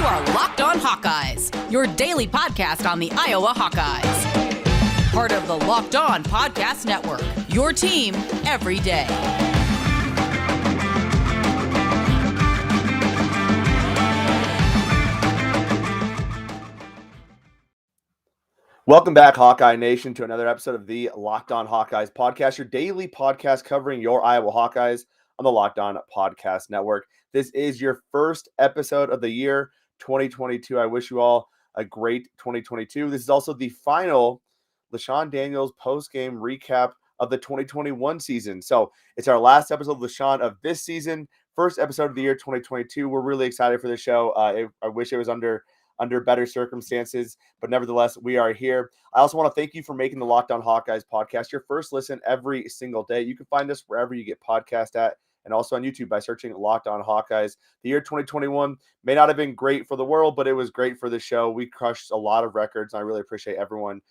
are Locked On Hawkeyes, your daily podcast on the Iowa Hawkeyes. Part of the Locked On Podcast Network, your team every day. Welcome back, Hawkeye Nation, to another episode of the Locked On Hawkeyes podcast, your daily podcast covering your Iowa Hawkeyes on the Locked On Podcast Network. This is your first episode of the year 2022. I wish you all a great 2022. This is also the final LeShun Daniels post-game recap of the 2021 season. So it's our last episode of LeShun of this season, first episode of the year 2022. We're really excited for this show. I wish it was under better circumstances, but nevertheless, we are here. I also want to thank you for making the Locked On Hawkeyes podcast your first listen every single day. You can find us wherever you get podcast at, and also on YouTube by searching Locked On Hawkeyes. The year 2021 may not have been great for the world, but it was great for the show. We crushed a lot of records, and I really appreciate everyone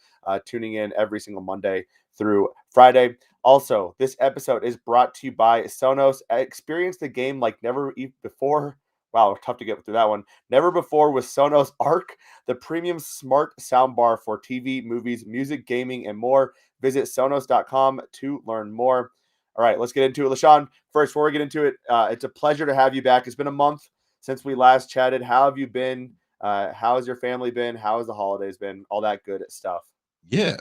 tuning in every single Monday through Friday. Also, this episode is brought to you by Sonos. Experience the game like never before. Wow, tough to get through that one. Never before with Sonos Arc, the premium smart soundbar for TV, movies, music, gaming, and more. Visit Sonos.com to learn more. All right, let's get into it. LeShun, first, before we get into it, it's a pleasure to have you back. It's been a month since we last chatted. How have you been? How has your family been? How has the holidays been? All that good stuff. Yeah.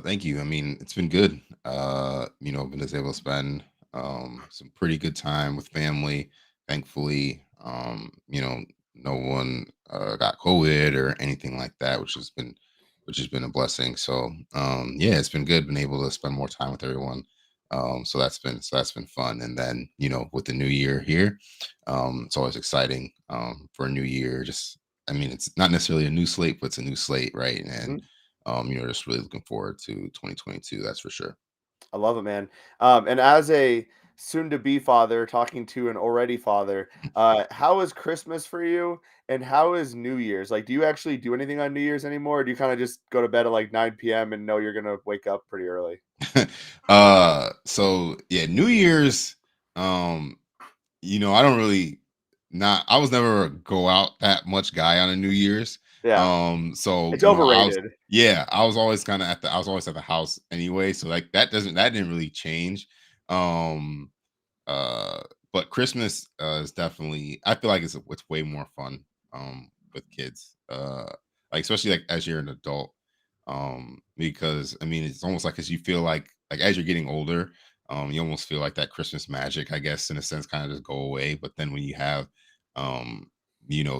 Thank you. I mean, it's been good. Been just able to spend some pretty good time with family. Thankfully, no one got COVID or anything like that, which has been a blessing. So it's been good. Been able to spend more time with everyone. So that's been fun. And then, with the new year here, it's always exciting for a new year. It's not necessarily a new slate, but it's a new slate, right? And just really looking forward to 2022. That's for sure. I love it, man. And as a soon-to-be father talking to an already father, how is Christmas for you, and how is New Year's? Like, do you actually do anything on New Year's anymore, or do you kind of just go to bed at like 9 p.m. and know you're gonna wake up pretty early? So yeah, New Year's, I don't really I was never a go out that much guy on a New Year's. Yeah, So it's overrated. I was always at the house anyway. So like that didn't really change. Um but Christmas is definitely, I feel like it's way more fun with kids. Like especially like as you're an adult. Because I mean it's almost like as you feel like as you're getting older, you almost feel like that Christmas magic, I guess, in a sense, kind of just go away. But then when you have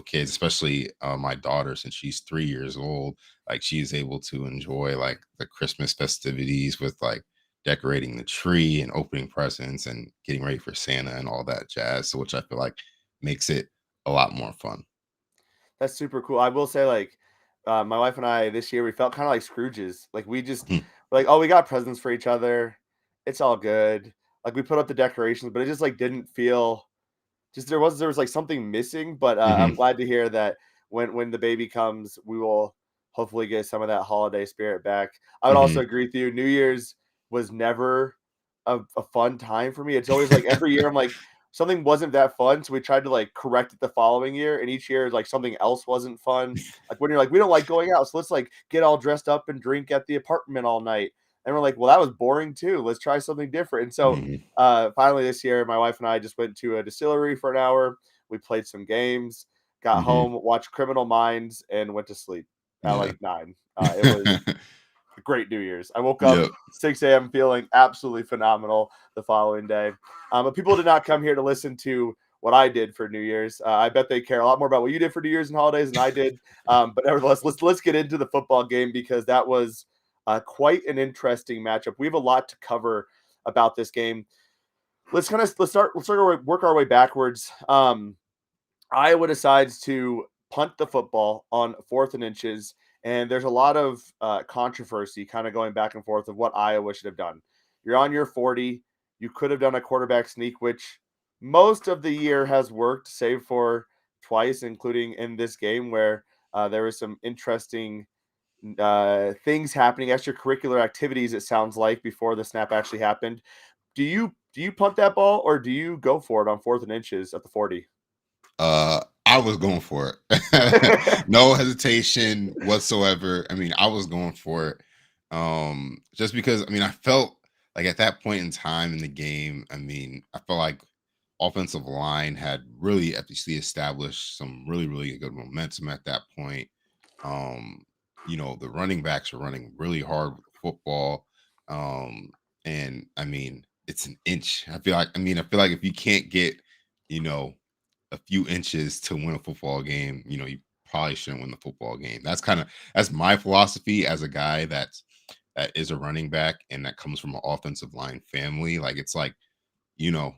kids, especially my daughter, since she's 3 years old, like she's able to enjoy like the Christmas festivities with like decorating the tree and opening presents and getting ready for Santa and all that jazz. So which I feel like makes it a lot more fun. That's super cool. I will say, like, my wife and I this year we felt kind of like Scrooges. Like we just like, oh, we got presents for each other. It's all good. Like we put up the decorations, but it just like didn't feel. Just there was like something missing. But I'm Hmm. glad to hear that when the baby comes, we will hopefully get some of that holiday spirit back. I would also Hmm. agree with you. New Year's was never a fun time for me. It's always like every year I'm like something wasn't that fun, so we tried to like correct it the following year, and each year like something else wasn't fun. Like when you're like, we don't like going out, so let's like get all dressed up and drink at the apartment all night. And we're like, well, that was boring too. Let's try something different. And so Hmm. finally this year, my wife and I just went to a distillery for an hour. We played some games, got Hmm. home, watched Criminal Minds, and went to sleep at Yeah. like 9. It was a great New Year's. I woke up Yep. 6 a.m. feeling absolutely phenomenal the following day. But people did not come here to listen to what I did for New Year's. I bet they care a lot more about what you did for New Year's and holidays than I did. But nevertheless, let's get into the football game because that was quite an interesting matchup. We have a lot to cover about this game. Let's work our way backwards. Iowa decides to punt the football on 4th and inches, and there's a lot of controversy kind of going back and forth of what Iowa should have done. You're on your 40. You could have done a quarterback sneak, which most of the year has worked, save for twice, including in this game where there was some interesting things happening, extracurricular activities, it sounds like, before the snap actually happened. Do you punt that ball or do you go for it on 4th and inches at the 40? I I was going for it. No hesitation whatsoever. I mean, I was going for it. Just because, I mean, I felt like at that point in time in the game, I mean, I felt like offensive line had really obviously established some really, really good momentum at that point. Um, the running backs are running really hard with the football. And I mean, it's an inch. I feel like if you can't get, you know, a few inches to win a football game, you probably shouldn't win the football game. That's my philosophy as a guy that is a running back and that comes from an offensive line family. Like it's like, you know,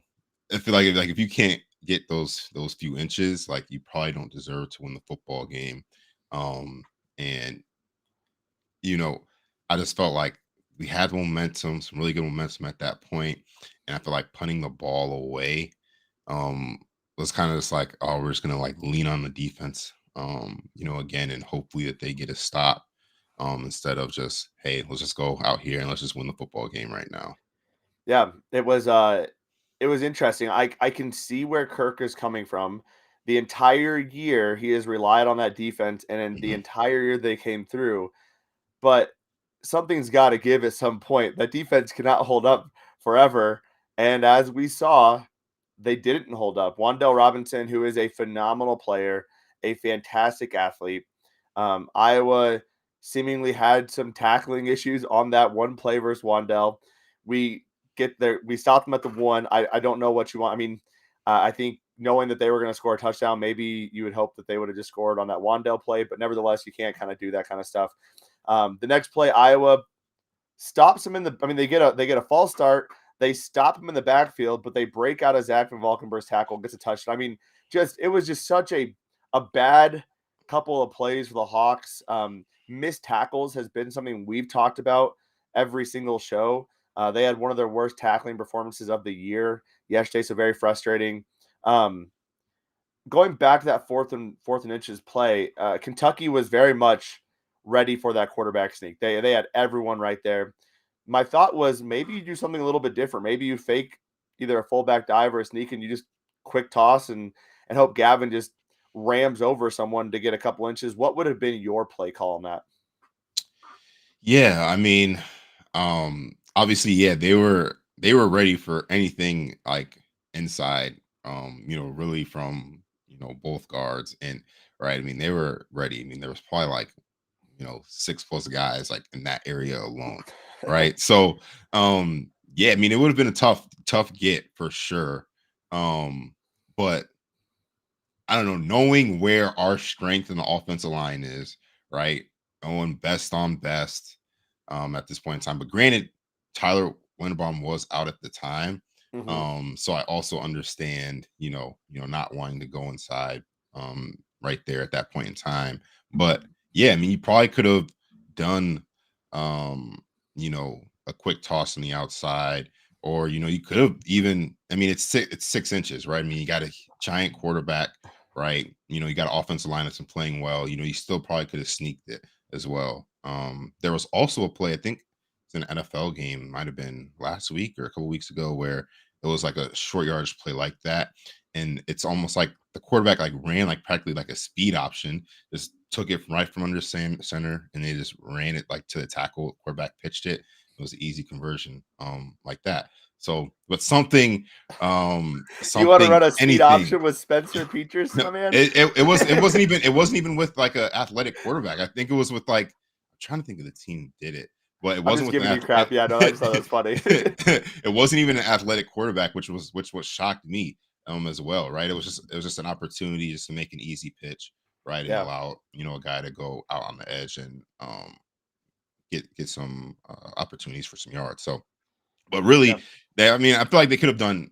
I feel like if you can't get those few inches, like you probably don't deserve to win the football game. And you know, I just felt like we had momentum, some really good momentum at that point, and I feel like punting the ball away um was kind of just like, oh, we're just gonna like lean on the defense, again, and hopefully that they get a stop, instead of just, hey, let's just go out here and let's just win the football game right now. Yeah, it was interesting. I can see where Kirk is coming from. The entire year he has relied on that defense, and in the Mhm. entire year they came through. But something's got to give at some point. That defense cannot hold up forever. And as we saw, they didn't hold up. Wan'Dale Robinson, who is a phenomenal player, a fantastic athlete. Iowa seemingly had some tackling issues on that one play versus Wan'Dale. We get there. We stopped them at the one. I don't know what you want. I mean, I think knowing that they were going to score a touchdown, maybe you would hope that they would have just scored on that Wan'Dale play. But nevertheless, you can't kind of do that kind of stuff. The next play, Iowa stops him in the. I mean, they get a false start. They stop him in the backfield, but they break out of Zach Van Valkenburg's tackle, gets a touchdown. I mean, it was just such a bad couple of plays for the Hawks. Missed tackles has been something we've talked about every single show. They had one of their worst tackling performances of the year yesterday, so very frustrating. Going back to that fourth and inches play, Kentucky was very much ready for that quarterback sneak. They had everyone right there. My thought was maybe you do something a little bit different. Maybe you fake either a fullback dive or a sneak, and you just quick toss and hope Gavin just rams over someone to get a couple inches. What would have been your play call on that? Yeah, I mean, obviously, yeah, they were ready for anything like inside, really from both guards, and right. I mean, they were ready. I mean, there was probably like, 6+ guys like in that area alone, right? So, yeah, I mean, it would have been a tough get for sure. But I don't know, knowing where our strength in the offensive line is, right? Going best on best, at this point in time. But granted, Tyler Linderbaum was out at the time. Mm-hmm. So I also understand, not wanting to go inside, right there at that point in time. But yeah, I mean, you probably could have done, um, a quick toss on the outside, or you could have even. I mean, it's 6 inches, right? I mean, you got a giant quarterback, right? You got an offensive line that's been playing well. You still probably could have sneaked it as well. There was also a play, I think it's an NFL game, might have been last week or a couple weeks ago, where it was like a short yardage play like that. And it's almost like the quarterback like ran like practically like a speed option, just took it right from under center, and they just ran it like to the tackle. Quarterback pitched it. It was an easy conversion, like that. So, but You want to run something, a speed anything. option with Spencer Petras, No, my man? it wasn't even with like a athletic quarterback. I think it was with like, I'm trying to think of the team who did it, but it I'm wasn't just with giving you crap. Yeah, no, I just thought that was funny. it wasn't even an athletic quarterback, which what shocked me, as well, right? It was just an opportunity just to make an easy pitch, right, and Yeah. allow a guy to go out on the edge and get some opportunities for some yards. So, but Yeah. really, I mean, I feel like they could have done,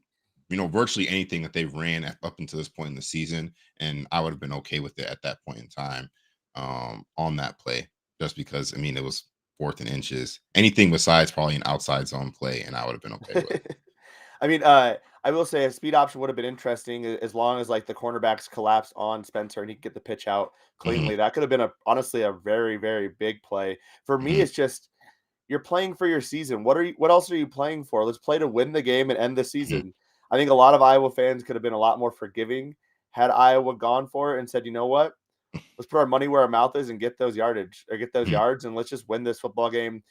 virtually anything that they've ran up until this point in the season, and I would have been okay with it at that point in time, on that play, just because, I mean, it was fourth and inches. Anything besides probably an outside zone play, and I would have been okay with. I mean, I will say a speed option would have been interesting as long as like the cornerbacks collapse on Spencer and he could get the pitch out Hmm. cleanly. That could have been honestly a very, very big play. For me, Hmm. it's just you're playing for your season. What else are you playing for? Let's play to win the game and end the Hmm. season. I think a lot of Iowa fans could have been a lot more forgiving had Iowa gone for it and said, you know what, let's put our money where our mouth is and get those yards, and let's just win this football game.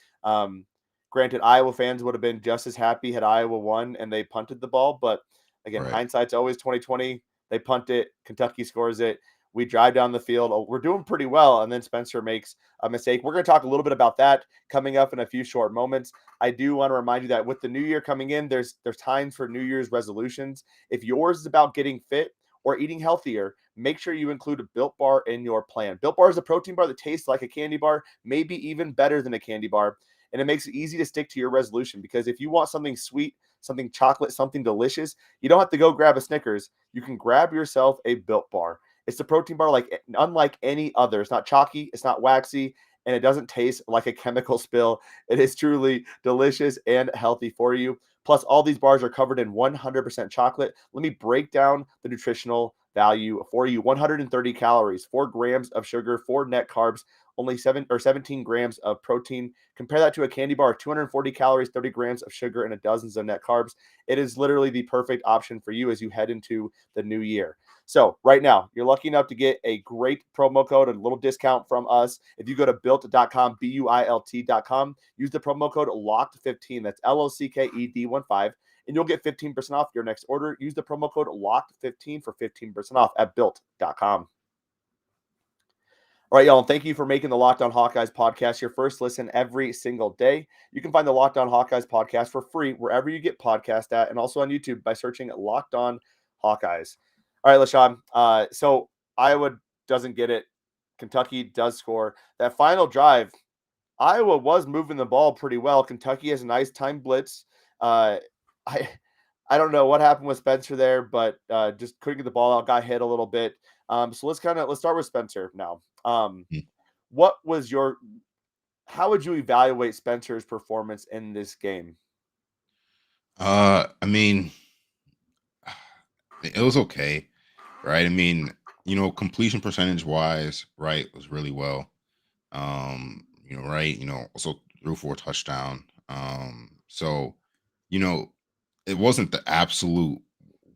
Granted, Iowa fans would have been just as happy had Iowa won and they punted the ball, but again, Right. hindsight's always 2020. They punt it, Kentucky scores it. We drive down the field. We're doing pretty well, and then Spencer makes a mistake. We're going to talk a little bit about that coming up in a few short moments. I do want to remind you that with the new year coming in, there's times for New Year's resolutions. If yours is about getting fit or eating healthier, make sure you include a Built Bar in your plan. Built Bar is a protein bar that tastes like a candy bar, maybe even better than a candy bar, and it makes it easy to stick to your resolution, because if you want something sweet, something chocolate, something delicious, you don't have to go grab a Snickers. You can grab yourself a Built Bar. It's a protein bar unlike any other. It's not chalky, it's not waxy, and it doesn't taste like a chemical spill. It is truly delicious and healthy for you. Plus, all these bars are covered in 100% chocolate. Let me break down the nutritional value for you. 130 calories, 4 grams of sugar, 4 net carbs, only 17 grams of protein. Compare that to a candy bar, 240 calories, 30 grams of sugar, and dozens of net carbs. It is literally the perfect option for you as you head into the new year. So right now, you're lucky enough to get a great promo code, a little discount from us. If you go to built.com, BUILT.com, use the promo code LOCKED15. That's LOCKED15, and you'll get 15% off your next order. Use the promo code LOCKED15 for 15% off at built.com. All right, y'all, and thank you for making the Locked On Hawkeyes podcast your first listen every single day. You can find the Locked On Hawkeyes podcast for free wherever you get podcast at, and also on YouTube by searching Locked On Hawkeyes. All right, LeShun. So Iowa doesn't get it. Kentucky does score. That final drive, Iowa was moving the ball pretty well. Kentucky has a nice time blitz. I don't know what happened with Spencer there, but just couldn't get the ball out. Got hit a little bit. So let's start with Spencer now. What was how would you evaluate Spencer's performance in this game? I mean, it was okay, right? I mean, completion percentage wise, right, was really well. Right, also threw for a touchdown. So, it wasn't the absolute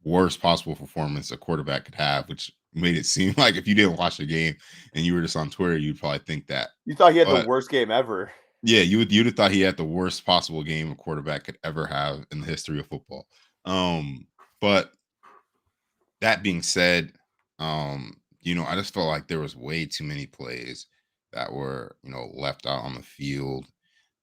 worst possible performance a quarterback could have, which made it seem like if you didn't watch the game and you were just on Twitter, you'd probably think that. You thought he had the But worst game ever. yeah, you'd have thought he had the worst possible game a quarterback could ever have in the history of football. But that being said, I just felt like there was way too many plays that were, left out on the field.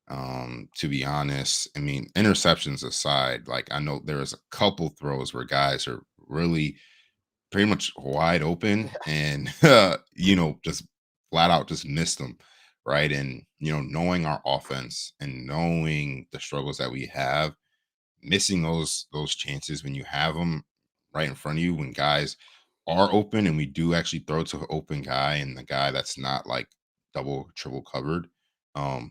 To be honest, I mean, interceptions aside, like I know there was a couple throws where guys are really pretty much wide open and just flat out just missed them, right? And knowing our offense and knowing the struggles that we have, missing those chances when you have them right in front of you, when guys are open and we do actually throw to an open guy and the guy that's not like double triple covered,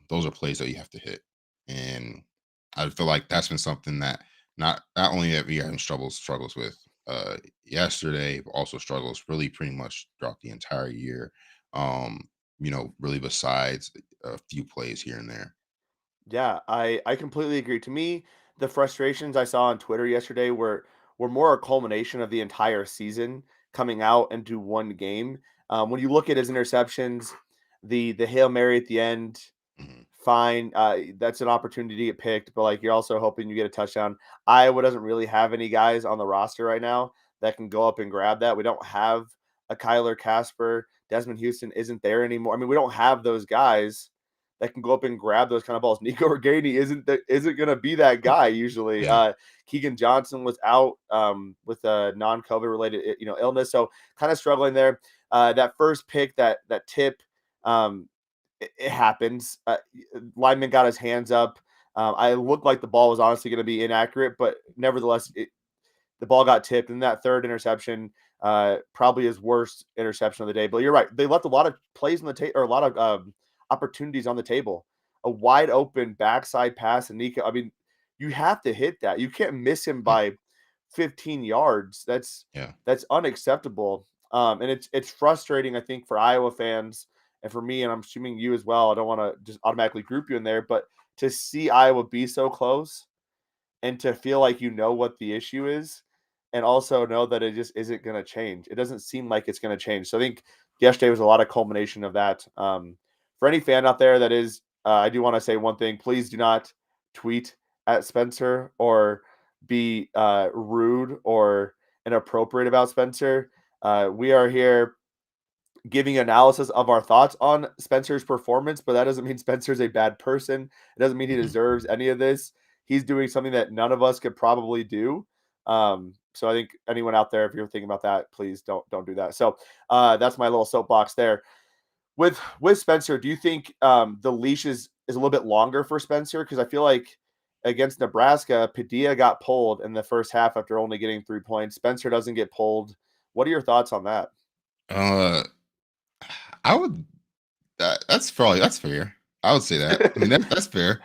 those are plays that you have to hit. And I feel like that's been something that not only that we having struggles with yesterday, but also struggles really pretty much throughout the entire year. Really besides a few plays here and there. Yeah, I completely agree. To me, the frustrations I saw on Twitter yesterday were more a culmination of the entire season coming out into one game. When you look at his interceptions, the Hail Mary at the end, Mhm. fine. That's an opportunity to get picked, but like you're also hoping you get a touchdown. Iowa doesn't really have any guys on the roster right now that can go up and grab that. We don't have a Kyler Casper. Desmond Houston isn't there anymore. I mean, we don't have those guys that can go up and grab those kind of balls. Nico Reganey isn't going to be that guy usually. Yeah. Keegan Johnson was out with a non-COVID related illness, so kind of struggling there. That first pick, that tip, it happens. Lineman got his hands up. I looked like the ball was honestly going to be inaccurate, but nevertheless, the ball got tipped. And that third interception, probably his worst interception of the day. But you're right; they left a lot of plays on the table, or a lot of opportunities on the table. A wide open backside pass, and Nico. I mean, you have to hit that. You can't miss him Mm. by 15 yards. That's Yeah. unacceptable. And it's frustrating, I think, for Iowa fans and for me, and I'm assuming you as well. I don't want to just automatically group you in there, but to see Iowa be so close and to feel like you know what the issue is, and also know that it just isn't going to change. It doesn't seem like it's going to change. So I think yesterday was a lot of culmination of that. For any fan out there that is, I do want to say one thing. Please do not tweet at Spencer or be rude or inappropriate about Spencer. We are here giving analysis of our thoughts on Spencer's performance, but that doesn't mean Spencer's a bad person. It doesn't mean he deserves any of this. He's doing something that none of us could probably do. So I think anyone out there, if you're thinking about that, please don't do that. So that's my little soapbox there. With Spencer, do you think the leash is a little bit longer for Spencer? Because I feel like against Nebraska, Padilla got pulled in the first half after only getting 3 points. Spencer doesn't get pulled. What are your thoughts on that? I would. That's fair. I would say that. I mean, that's fair.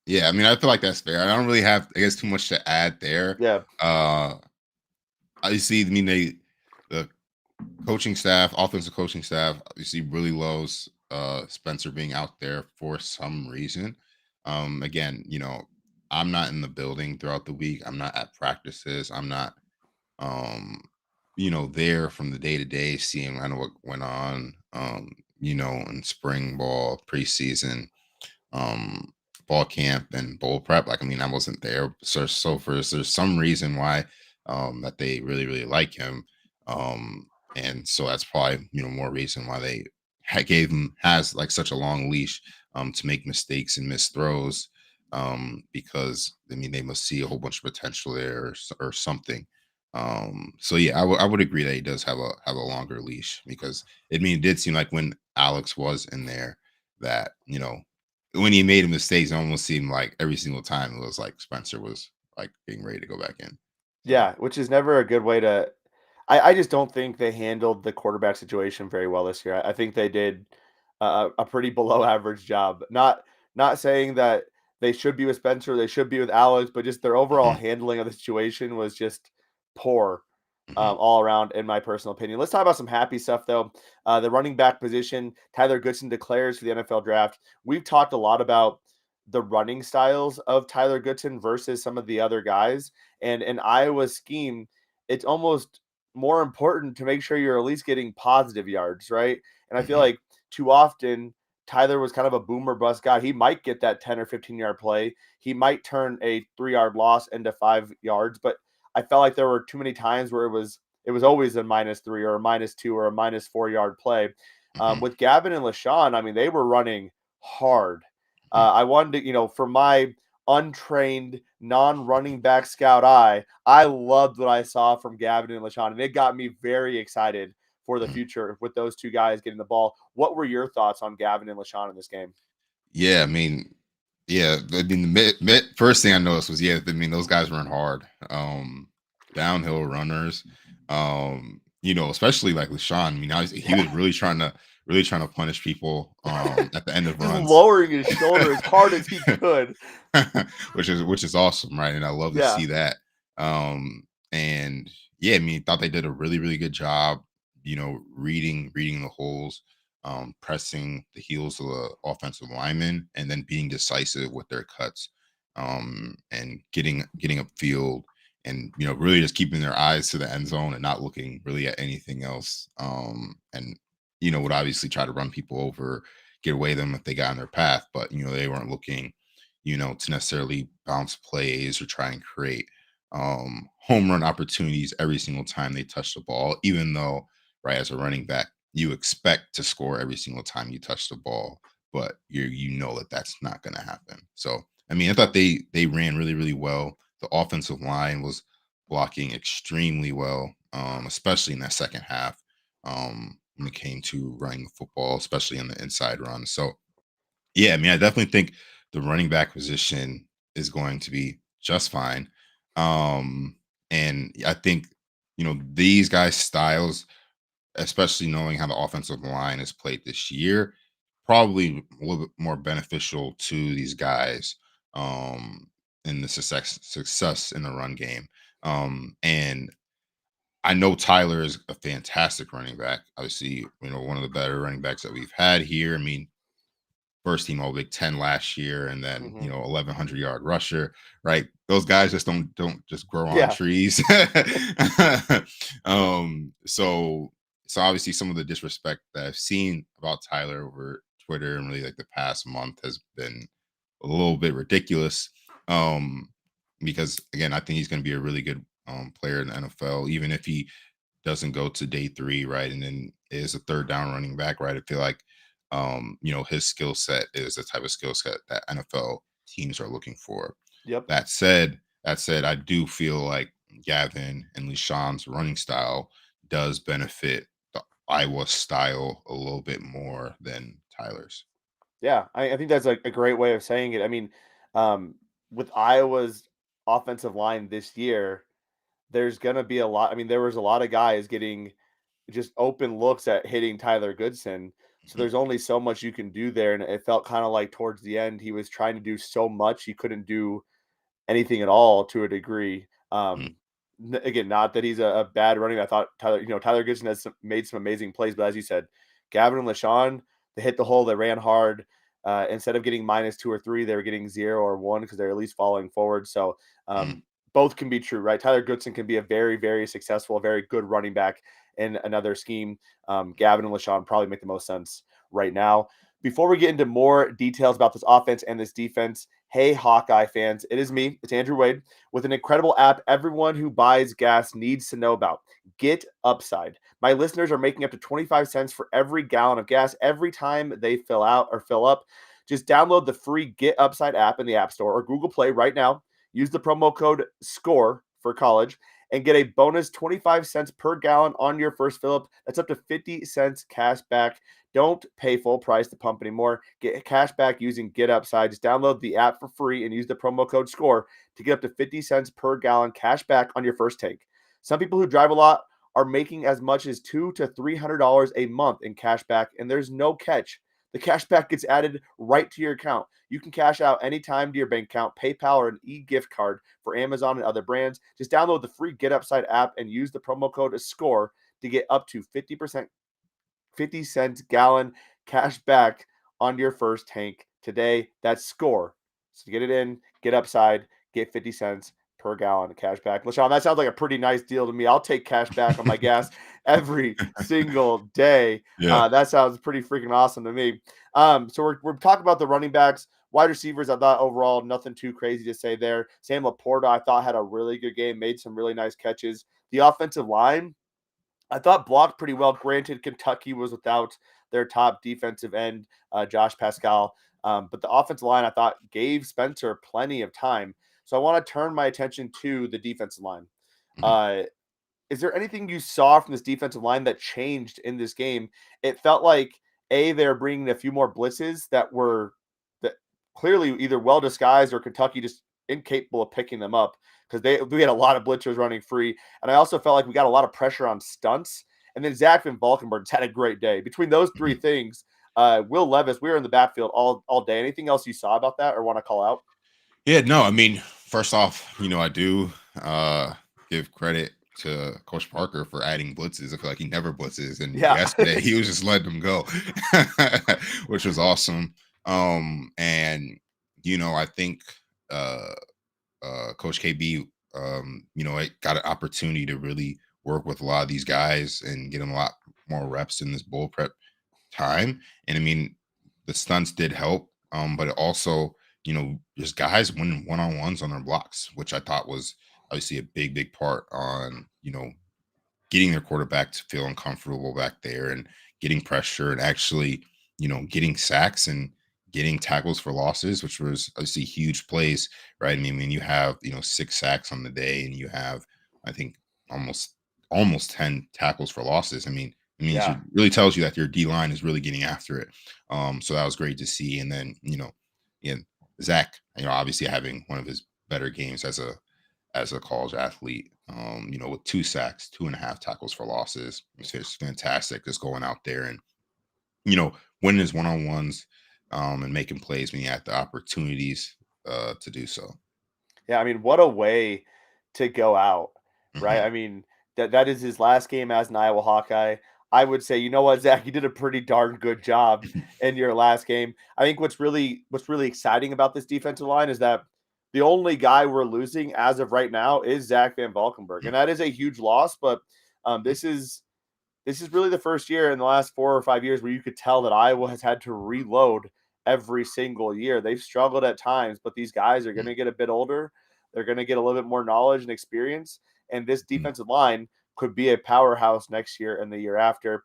Yeah, I mean, I feel like that's fair. I don't really have, I guess, too much to add there. Yeah. I see. I mean, the coaching staff, offensive coaching staff, obviously really loves Spencer being out there for some reason. Again, I'm not in the building throughout the week. I'm not at practices. I'm not there from the day to day, seeing kind of what went on, in spring ball, preseason, ball camp, and bowl prep. Like, I mean, I wasn't there. So there's some reason why that they really, really like him. And so that's probably, more reason why they gave him has like such a long leash to make mistakes and miss throws. Because I mean, they must see a whole bunch of potential there or something. So yeah, I would agree that he does have a longer leash, because it did seem like when Alex was in there that, when he made mistakes, it almost seemed like every single time it was like Spencer was like being ready to go back in. So. Yeah, which is never a good way to. I just don't think they handled the quarterback situation very well this year. I think they did a pretty below average job. Not saying that they should be with Spencer, they should be with Alex, but just their overall handling of the situation was just poor all around, in my personal opinion. Let's talk about some happy stuff, though. The running back position, Tyler Goodson declares for the NFL draft. We've talked a lot about the running styles of Tyler Goodson versus some of the other guys. And in Iowa's scheme, it's almost more important to make sure you're at least getting positive yards, right? And I feel like too often Tyler was kind of a boomer bust guy. He might get that 10 or 15-yard play. He might turn a 3-yard loss into 5 yards, but I felt like there were too many times where it was always a -3 or a -2 or a -4-yard play. With Gavin and LeShun, I mean, they were running hard. I wanted to, for my untrained, non-running back scout eye, I loved what I saw from Gavin and LeShun, and it got me very excited for the future with those two guys getting the ball. What were your thoughts on Gavin and LeShun in this game? Yeah, I mean, the first thing I noticed was, those guys run hard. Downhill runners. Especially like LeShun. I mean, he was really trying to punish people at the end of runs, lowering his shoulder as hard as he could, which is awesome, right? And I love to see that. And yeah, I mean, thought they did a really, really good job, reading the holes, pressing the heels of the offensive linemen, and then being decisive with their cuts, and getting upfield, and really just keeping their eyes to the end zone and not looking really at anything else. And would obviously try to run people over, get away them if they got in their path, but they weren't looking, to necessarily bounce plays or try and create home run opportunities every single time they touch the ball, even though, right, as a running back, you expect to score every single time you touch the ball, but you know that that's not going to happen. So, I mean, I thought they ran really, really well. The offensive line was blocking extremely well, especially in that second half, when it came to running the football, especially in the inside run. So, yeah, I mean, I definitely think the running back position is going to be just fine. And I think, these guys' styles, especially knowing how the offensive line is played this year, probably a little bit more beneficial to these guys in the success in the run game. And I know Tyler is a fantastic running back. Obviously, one of the better running backs that we've had here. I mean, first team All Big Ten last year, and then 1,100-yard rusher, right? those guys just don't just grow on trees. So obviously some of the disrespect that I've seen about Tyler over Twitter and really like the past month has been a little bit ridiculous. Because again, I think he's going to be a really good player in the NFL, even if he doesn't go to day 3, right? And then is a third down running back, right? I feel like his skill set is the type of skill set that NFL teams are looking for. Yep. That said, I do feel like Gavin and LeShun's running style does benefit the Iowa style a little bit more than Tyler's. Yeah, I think that's a great way of saying it. I mean, with Iowa's offensive line this year, there's going to be a lot. I mean, there was a lot of guys getting just open looks at hitting Tyler Goodson. So Mhm, there's only so much you can do there. And it felt kind of like towards the end, he was trying to do so much, he couldn't do anything at all to a degree. mhm, Again, not that he's a bad running. I thought Tyler Goodson has made some amazing plays, but as you said, Gavin and LeShun, they hit the hole, they ran hard. Instead of getting -2 or 3, they were getting 0 or 1 because they're at least following forward. So mhm, both can be true, right? Tyler Goodson can be a very, very successful, very good running back in another scheme. Gavin and LeShun probably make the most sense right now. Before we get into more details about this offense and this defense, hey, Hawkeye fans, it is me. It's Andrew Wade with an incredible app everyone who buys gas needs to know about. Get Upside. My listeners are making up to 25 cents for every gallon of gas every time they fill out or fill up. Just download the free Get Upside app in the App Store or Google Play right now. Use the promo code SCORE for college and get a bonus 25 cents per gallon on your first fill up. That's up to 50 cents cash back. Don't pay full price to pump anymore. Get cash back using Get Upside. Just download the app for free and use the promo code SCORE to get up to 50 cents per gallon cash back on your first tank. Some people who drive a lot are making as much as $200 to $300 a month in cash back, and there's no catch. The cash back gets added right to your account. You can cash out anytime to your bank account, PayPal, or an e-gift card for Amazon and other brands. Just download the free Get Upside app and use the promo code SCORE to get up to 50 cents gallon cash back on your first tank today. That's SCORE. So get it in, get Upside, get 50 cents per gallon cash back. LeShun, that sounds like a pretty nice deal to me. I'll take cash back on my gas every single day. Yeah. That sounds pretty freaking awesome to me. So we're talking about the running backs. Wide receivers, I thought overall nothing too crazy to say there. Sam Laporta, I thought had a really good game, made some really nice catches. The offensive line, I thought blocked pretty well. Granted, Kentucky was without their top defensive end, Josh Pascal. But the offensive line, I thought, gave Spencer plenty of time. So I want to turn my attention to the defensive line. Mhm, Uh, is there anything you saw from this defensive line that changed in this game? It felt like they're bringing a few more blitzes that clearly either well disguised or Kentucky just incapable of picking them up because we had a lot of blitzers running free, and I also felt like we got a lot of pressure on stunts. And then Zach Van Valkenburg's had a great day. Between those three mhm. things, Will Levis, we were in the backfield all day. Anything else you saw about that or want to call out? Yeah, no, I mean, first off, I do give credit to Coach Parker for adding blitzes. I feel like he never blitzes, and Yeah, yesterday he was just letting them go, which was awesome. And I think uh Coach KB, I got an opportunity to really work with a lot of these guys and get them a lot more reps in this bowl prep time. And I mean, the stunts did help, but it also, just guys winning one-on-ones on their blocks, which I thought was obviously a big, big part on, getting their quarterback to feel uncomfortable back there and getting pressure and actually, getting sacks and getting tackles for losses, which was obviously huge plays, right? I mean, when you have, 6 sacks on the day and you have, I think, almost 10 tackles for losses. I mean, it means yeah. it really tells you that your D line is really getting after it. So that was great to see. And then, yeah, Zach, obviously having one of his better games as a college athlete, with 2 sacks, 2.5 tackles for losses. It's just fantastic just going out there and, winning his one-on-ones and making plays when you have the opportunities to do so. Yeah, I mean, what a way to go out, right? Hmm. I mean, that is his last game as an Iowa Hawkeye. I would say, you know what, Zach, you did a pretty darn good job in your last game. I think what's really exciting about this defensive line is that the only guy we're losing as of right now is Zach Van Valkenburg, and that is a huge loss. But this is really the first year in the last 4 or 5 years where you could tell that Iowa has had to reload every single year. They've struggled at times, but these guys are going to get a bit older. They're going to get a little bit more knowledge and experience, and this defensive line could be a powerhouse next year and the year after.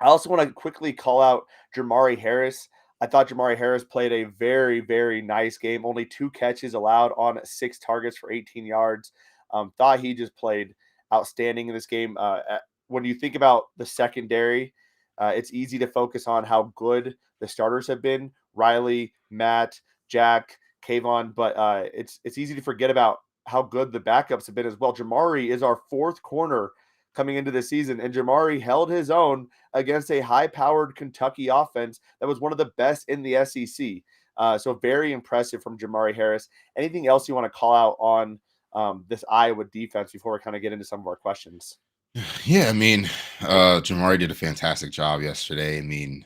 I also want to quickly call out Dramari Harris. I thought Dramari Harris played a very, very nice game. Only 2 catches allowed on 6 targets for 18 yards. Thought he just played outstanding in this game. When you think about the secondary, it's easy to focus on how good the starters have been. Riley, Matt, Jack, Kayvon, but it's easy to forget about how good the backups have been as well. Dramari is our 4th corner coming into the season, and Dramari held his own against a high-powered Kentucky offense that was one of the best in the SEC. So very impressive from Dramari Harris. Anything else you want to call out on this Iowa defense before we kind of get into some of our questions? Yeah, I mean, Dramari did a fantastic job yesterday. I mean,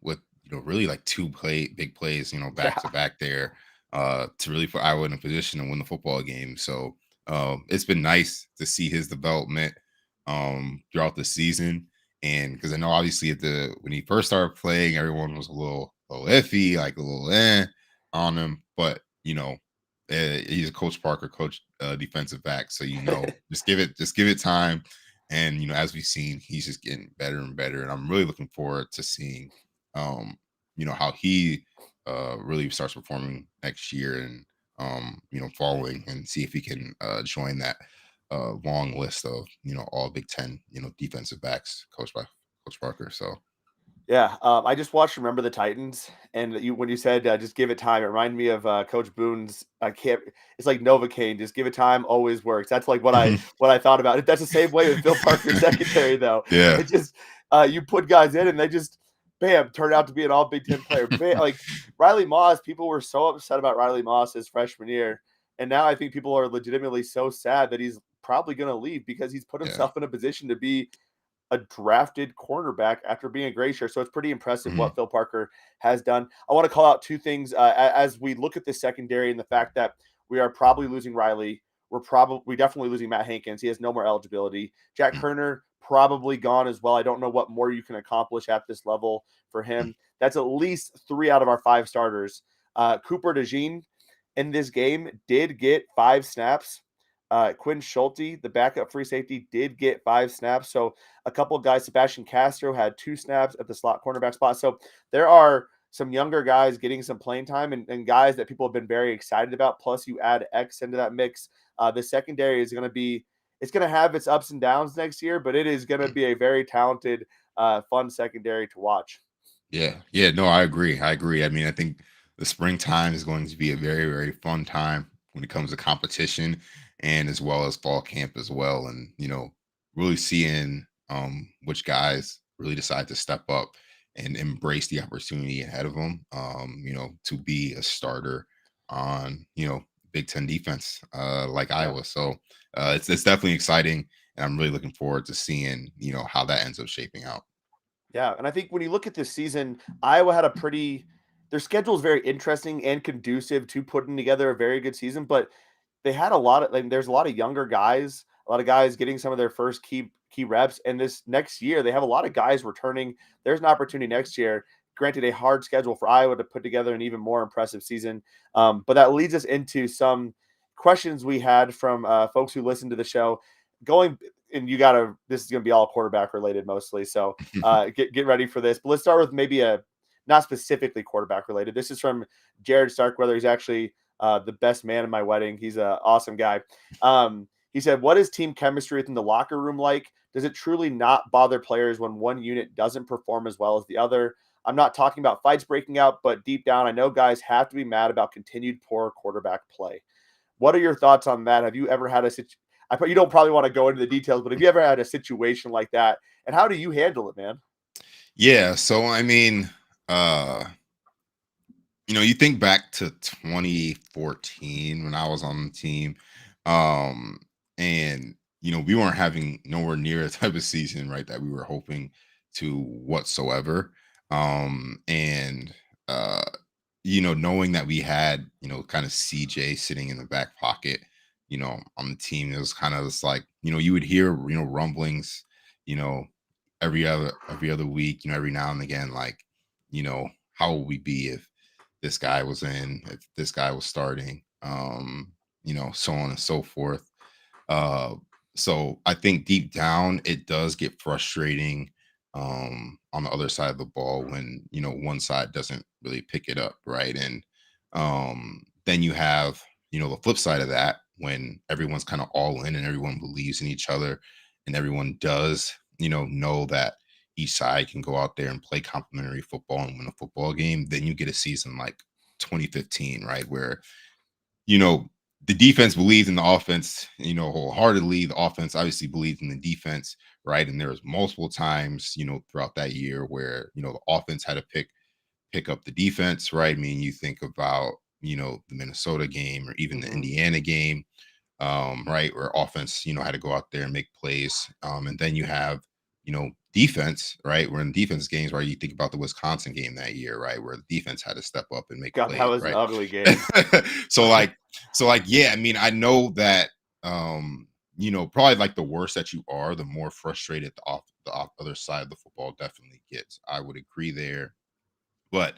with really like 2 big plays, back to back there, to really put Iowa in a position to win the football game. So it's been nice to see his development throughout the season. And because I know obviously when he first started playing, everyone was a little iffy, like a little on him. But he's a Coach Parker, coach defensive back, so just give it time. And as we've seen, he's just getting better and better. And I'm really looking forward to seeing how he really starts performing next year, and following, and see if he can join that long list of all Big Ten defensive backs coached by Coach Parker. So yeah, I just watched Remember the Titans, and when you said just give it time, it reminded me of Coach Boone's. It's like Novocaine, just give it time, always works. That's like what I thought about it. That's the same way with Phil Parker's secondary, though. Yeah, it just you put guys in, and they just bam turned out to be an all Big Ten player. Like Riley Moss, people were so upset about Riley Moss his freshman year, and now I think people are legitimately so sad that he's probably going to leave because he's put himself in a position to be a drafted cornerback after being a gray shirt. So it's pretty impressive what Phil Parker has done. I want to call out 2 things as we look at the secondary, and the fact that we are probably losing Riley. We definitely losing Matt Hankins. He has no more eligibility. Jack Kerner probably gone as well. I don't know what more you can accomplish at this level for him. That's at least 3 out of our 5 starters. Cooper DeJean in this game did get 5 snaps. Quinn Schulte, the backup free safety, did get 5 snaps. So a couple of guys, Sebastian Castro had 2 snaps at the slot cornerback spot. So there are some younger guys getting some playing time, and guys that people have been very excited about. Plus you add X into that mix. The secondary is going to have its ups and downs next year, but it is going to be a very talented, fun secondary to watch. Yeah. No, I agree. I mean, I think the springtime is going to be a very, very fun time when it comes to competition, and as well as fall camp as well. And, really seeing which guys really decide to step up and embrace the opportunity ahead of them, to be a starter on, Big Ten defense, like Iowa. So it's definitely exciting. And I'm really looking forward to seeing, how that ends up shaping out. Yeah, and I think when you look at this season, Iowa had their schedule is very interesting and conducive to putting together a very good season, but they had there's a lot of younger guys, a lot of guys getting some of their first key reps, and this next year they have a lot of guys returning. There's an opportunity next year, granted a hard schedule for Iowa to put together an even more impressive season. But that leads us into some questions we had from folks who listened to the show. And this is gonna be all quarterback related mostly. So get ready for this. But let's start with maybe not specifically quarterback related. This is from Jared Starkweather. He's actually the best man in my wedding. He's an awesome guy. He said, what is team chemistry within the locker room like? Does it truly not bother players when one unit doesn't perform as well as the other? I'm not talking about fights breaking out, but deep down, I know guys have to be mad about continued poor quarterback play. What are your thoughts on that? Have you ever had you don't probably want to go into the details, but have you ever had a situation like that? And how do you handle it, man? Yeah. So, I mean, you think back to 2014 when I was on the team, and we weren't having nowhere near the type of season, right, that we were hoping to whatsoever. And knowing that we had, kind of CJ sitting in the back pocket, on the team, it was kind of just like, you would hear, rumblings, you know, every other week, every now and again, like, how would we be if this guy was if this guy was starting, so on and so forth. Uh, so I think deep down it does get frustrating on the other side of the ball when one side doesn't really pick it up, right? And then you have the flip side of that when everyone's kind of all in and everyone believes in each other and everyone does know that each side can go out there and play complementary football and win a football game. Then you get a season like 2015, right, where you know, the defense believed in the offense, wholeheartedly. The offense obviously believed in the defense, right? And there was multiple times, throughout that year where, the offense had to pick up the defense, right? I mean, you think about, the Minnesota game or even the Indiana game, right, where offense, had to go out there and make plays. And then you have, defense, right? We're in defense games where you think about the Wisconsin game that year, right, where the defense had to step up and make God, that plays, was an right? ugly game. so like, yeah, I mean, I know that, probably like the worse that you are, the more frustrated the other side of the football definitely gets. I would agree there. But,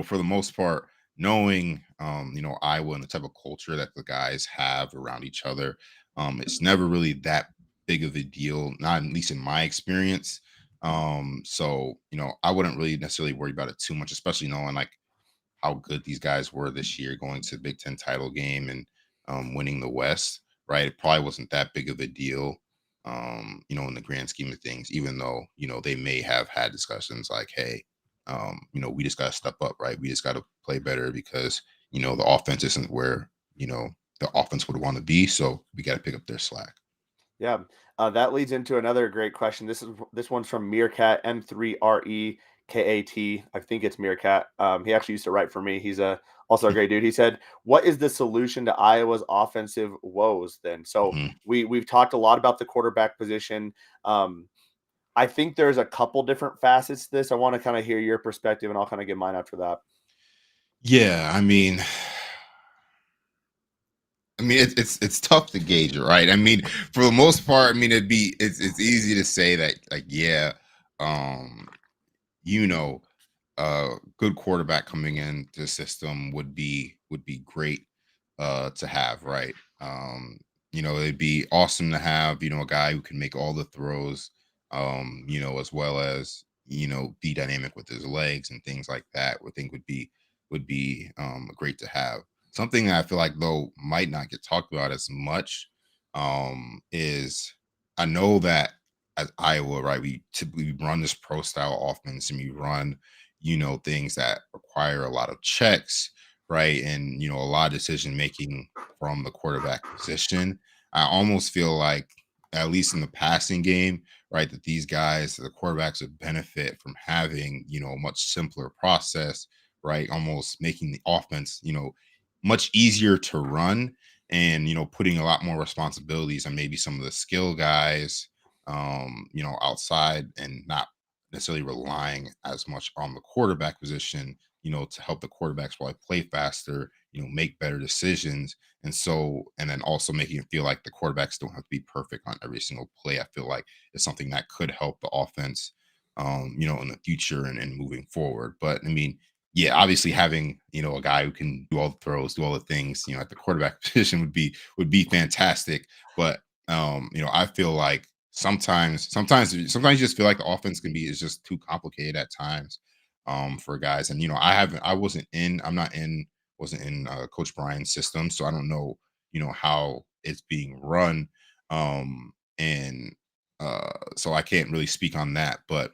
for the most part, knowing, Iowa and the type of culture that the guys have around each other, it's never really that big of a deal, not at least in my experience. So, I wouldn't really necessarily worry about it too much, especially knowing like how good these guys were this year going to the Big Ten title game and winning the West, right? It probably wasn't that big of a deal, in the grand scheme of things, even though, they may have had discussions like, hey, we just got to step up, right? We just got to play better because, the offense isn't where, the offense would want to be. So we got to pick up their slack. Yeah, that leads into another great question. This one's from Meerkat M3REKAT. I think it's Meerkat. He actually used to write for me. He's also a great dude. He said, "What is the solution to Iowa's offensive woes?" Then, so Mhm. we've talked a lot about the quarterback position. I think there's a couple different facets to this. I want to kind of hear your perspective, and I'll kind of give mine after that. Yeah, I mean, it's tough to gauge, right? I mean, for the most part, I mean, it's easy to say that, like, yeah, um, you know, good quarterback coming into the system would be great to have, right? It'd be awesome to have, a guy who can make all the throws, as well as, be dynamic with his legs and things like that. I think would be great to have. Something that I feel like though might not get talked about as much is I know that as Iowa, right, we typically run this pro style offense and we run, things that require a lot of checks, right? And, a lot of decision making from the quarterback position. I almost feel like, at least in the passing game, right, that these guys, the quarterbacks would benefit from having, a much simpler process, right? Almost making the offense, much easier to run and, putting a lot more responsibilities on maybe some of the skill guys, outside and not necessarily relying as much on the quarterback position, to help the quarterbacks probably play faster, make better decisions. And then also making it feel like the quarterbacks don't have to be perfect on every single play. I feel like it's something that could help the offense, in the future and moving forward. But I mean, yeah, obviously having, a guy who can do all the throws, do all the things, at the quarterback position would be fantastic. But I feel like sometimes you just feel like the offense is just too complicated at times for guys. And wasn't in Coach Brian's system, so I don't know, how it's being run. And so I can't really speak on that. But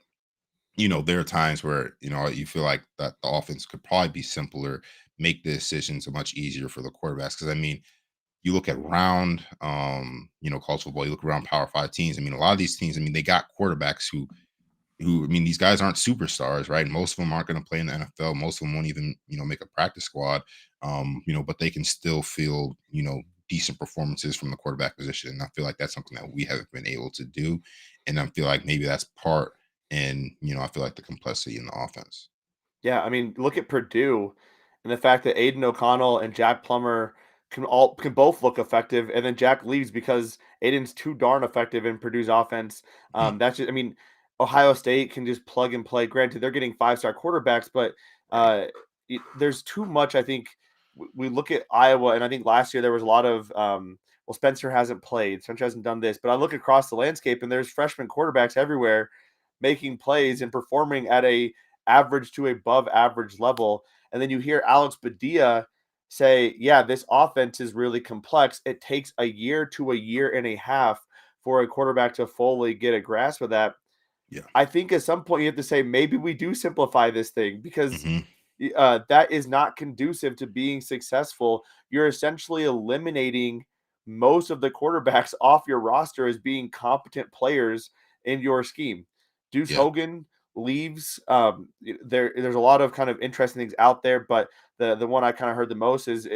there are times where, you feel like that the offense could probably be simpler, make the decisions much easier for the quarterbacks. Because I mean, you look at round, college football, you look around Power Five teams. I mean, a lot of these teams, I mean, they got quarterbacks who, I mean, these guys aren't superstars, right? Most of them aren't going to play in the NFL. Most of them won't even, make a practice squad, but they can still feel, decent performances from the quarterback position. And I feel like that's something that we haven't been able to do. And I feel like maybe that's part and, I feel like the complexity in the offense. Yeah, I mean, look at Purdue. and the fact that Aiden O'Connell and Jack Plummer can both look effective, and then Jack leaves because Aiden's too darn effective in Purdue's offense. Mhm. That's just, I mean, Ohio State can just plug and play. Granted, they're getting 5-star quarterbacks, but Right. there's too much. I think we look at Iowa, and I think last year there was a lot of well, Spencer hasn't played, Spencer hasn't done this, but I look across the landscape, and there's freshman quarterbacks everywhere making plays and performing at a average to above average level. And then you hear Alex Padilla say, yeah, this offense is really complex. It takes a year to a year and a half for a quarterback to fully get a grasp of that. Yeah. I think at some point you have to say, maybe we do simplify this thing, because Hmm. that is not conducive to being successful. You're essentially eliminating most of the quarterbacks off your roster as being competent players in your scheme. Deuce Yeah. Hogan leaves. There's a lot of kind of interesting things out there, but the one I kind of heard the most is,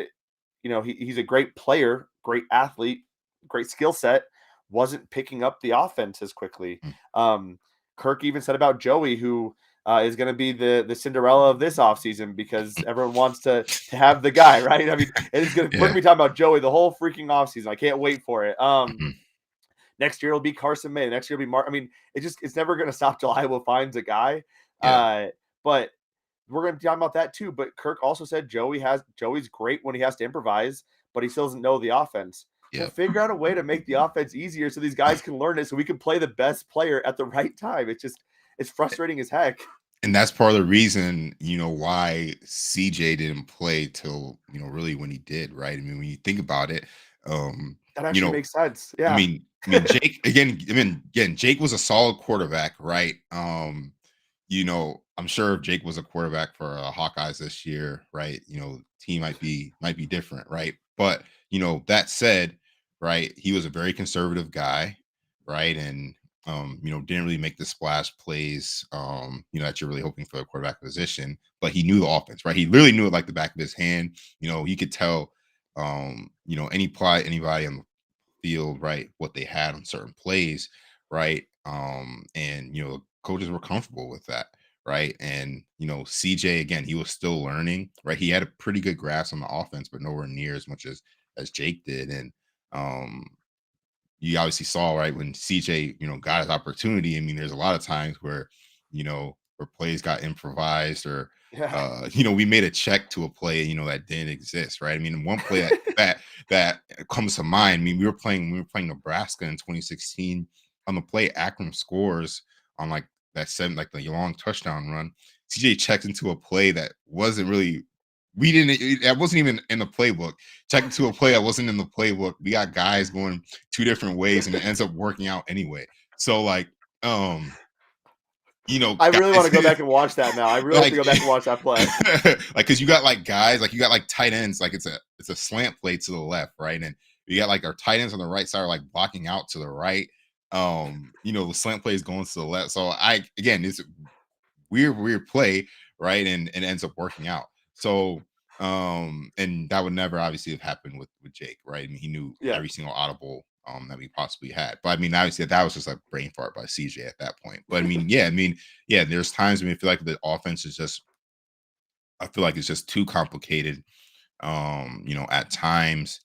he's a great player, great athlete, great skill set, wasn't picking up the offense as quickly. Mm. Kirk even said about Joey, who is going to be the Cinderella of this offseason, because everyone wants to have the guy, right? I mean, we're going to Yeah. be talking about Joey the whole freaking offseason. I can't wait for it. Mhm. Next year it'll be Carson May. Next year it'll be Mark. I mean, it's never going to stop till Iowa finds a guy. Yeah. But we're going to be talking about that too. But Kirk also said Joey's great when he has to improvise, but he still doesn't know the offense. Well, Yeah. figure out a way to make the offense easier so these guys can learn it, so we can play the best player at the right time. It's frustrating as heck. And that's part of the reason, why CJ didn't play till, really when he did, right? I mean, when you think about it, That you actually know, makes sense. I Yeah. mean, Jake again, Jake was a solid quarterback, right? I'm sure if Jake was a quarterback for Hawkeyes this year, right? Team might be different, right? But that said, right, he was a very conservative guy, right? And didn't really make the splash plays, that you're really hoping for a quarterback position, but he knew the offense, right? He literally knew it like the back of his hand. He could tell anybody on the field, right, what they had on certain plays, right? And coaches were comfortable with that, right? And CJ, again, he was still learning, right? He had a pretty good grasp on the offense, but nowhere near as much as Jake did. And um you obviously saw, right, when CJ, got his opportunity. I mean, there's a lot of times where plays got improvised, or Yeah. we made a check to a play, that didn't exist, right? I mean, one play that comes to mind. I mean, we were playing Nebraska in 2016. On the play Akram scores on like the long touchdown run, CJ checked into a play that wasn't really that wasn't even in the playbook. Checked into a play that wasn't in the playbook. We got guys going two different ways, and it ends up working out anyway. So like, I really want guys, to go back and watch that now. I really have like, to go back and watch that play. like, because you got like guys, like you got like tight ends, like it's a slant play to the left, right, and you got like our tight ends on the right side are like blocking out to the right. The slant play is going to the left. So it's a weird play, right, and it ends up working out. So and that would never obviously have happened with Jake, right? I mean, he knew Yeah. every single audible that we possibly had. But I mean, obviously that was just a brain fart by CJ at that point. But yeah, there's times when I feel like the offense is just, I feel like it's just too complicated, at times,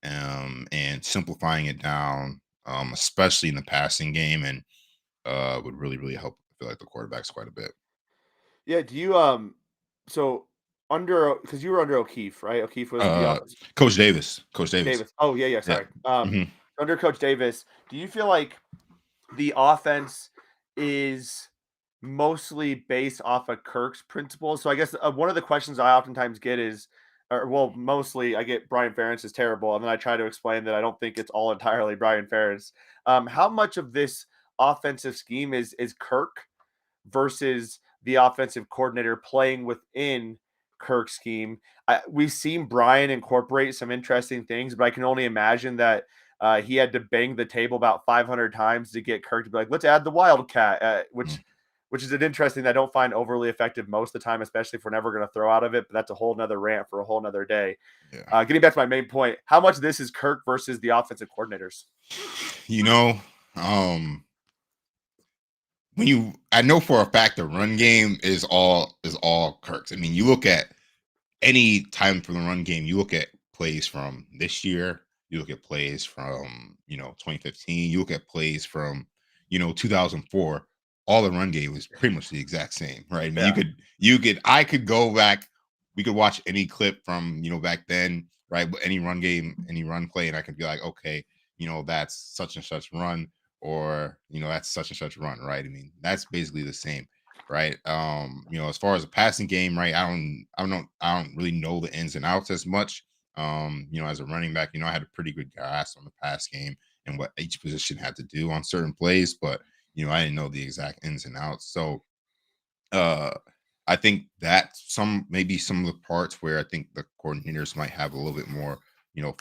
and simplifying it down, especially in the passing game, and would really, really help. I feel like the quarterbacks quite a bit. Yeah. Do you so because you were under O'Keefe, right? O'Keefe was the Uh, offense. Coach Davis. Coach Davis. Davis. Oh, yeah, Yeah. sorry. Mhm. Under Coach Davis, do you feel like the offense is mostly based off of Kirk's principles? So I guess one of the questions I oftentimes get is, or well, mostly I get Brian Ferentz is terrible, and then I try to explain that I don't think it's all entirely Brian Ferentz. How much of this offensive scheme is Kirk versus the offensive coordinator playing within Kirk's scheme? We've seen Brian incorporate some interesting things, but I can only imagine that he had to bang the table about 500 times to get Kirk to be like, let's add the Wildcat, Mm. which is an interesting that I don't find overly effective most of the time, especially if we're never going to throw out of it. But that's a whole nother rant for a whole nother day. Yeah. Getting back to my main point, how much of this is Kirk versus the offensive coordinators? You know, I know for a fact the run game is all Kirk's. I mean, you look at any time for the run game, you look at plays from this year, you look at plays from 2015, you look at plays from 2004. All the run game was pretty much the exact same, right? I mean, I could go back, we could watch any clip from back then, right? But any run game, any run play, and I could be like, okay, that's such and such run, or that's such and such run, right? I mean, that's basically the same, right? As far as a passing game, right? I don't really know the ins and outs as much. As a running back, I had a pretty good grasp on the pass game and what each position had to do on certain plays, but I didn't know the exact ins and outs. So I think that maybe some of the parts where I think the coordinators might have a little bit more,